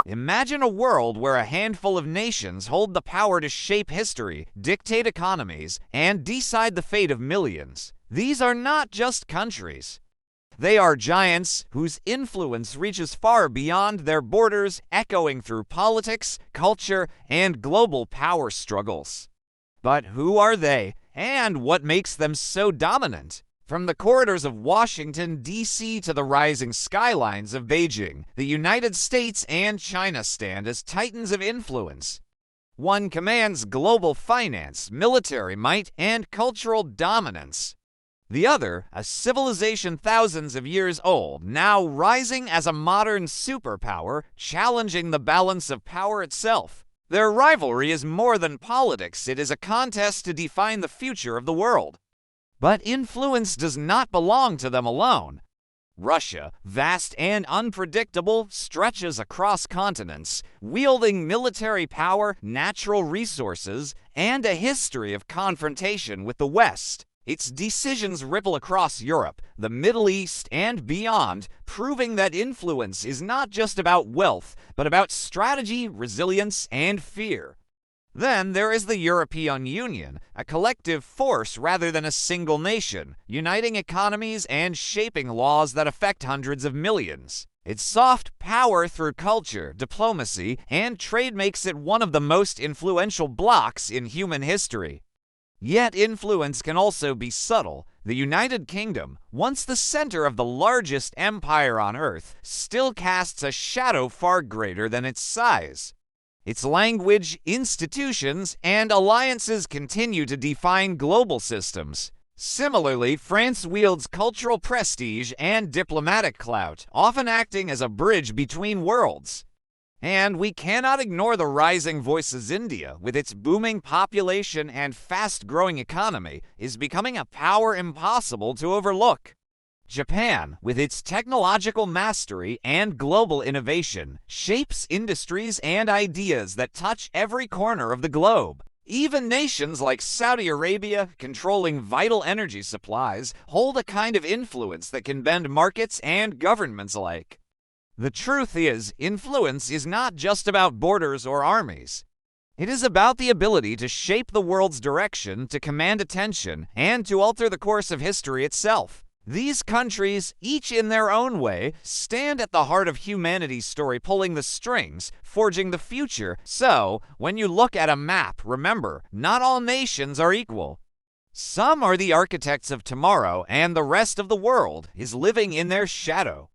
Imagine a world where a handful of nations hold the power to shape history, dictate economies, and decide the fate of millions. These are not just countries. They are giants whose influence reaches far beyond their borders, echoing through politics, culture, and global power struggles. But who are they, and what makes them so dominant? From the corridors of Washington, D.C. to the rising skylines of Beijing, the United States and China stand as titans of influence. One commands global finance, military might, and cultural dominance. The other, a civilization thousands of years old, now rising as a modern superpower, challenging the balance of power itself. Their rivalry is more than politics, it is a contest to define the future of the world. But influence does not belong to them alone. Russia, vast and unpredictable, stretches across continents, wielding military power, natural resources, and a history of confrontation with the West. Its decisions ripple across Europe, the Middle East, and beyond, proving that influence is not just about wealth, but about strategy, resilience, and fear. Then there is the European Union, a collective force rather than a single nation, uniting economies and shaping laws that affect hundreds of millions. Its soft power through culture, diplomacy, and trade makes it one of the most influential blocs in human history. Yet influence can also be subtle. The United Kingdom, once the center of the largest empire on Earth, still casts a shadow far greater than its size. Its language, institutions, and alliances continue to define global systems. Similarly, France wields cultural prestige and diplomatic clout, often acting as a bridge between worlds. And we cannot ignore the rising voices. India, with its booming population and fast-growing economy, is becoming a power impossible to overlook. Japan, with its technological mastery and global innovation, shapes industries and ideas that touch every corner of the globe. Even nations like Saudi Arabia, controlling vital energy supplies, hold a kind of influence that can bend markets and governments alike. The truth is, influence is not just about borders or armies. It is about the ability to shape the world's direction, to command attention, and to alter the course of history itself. These countries, each in their own way, stand at the heart of humanity's story, pulling the strings, forging the future. So, when you look at a map, remember, not all nations are equal. Some are the architects of tomorrow, and the rest of the world is living in their shadow.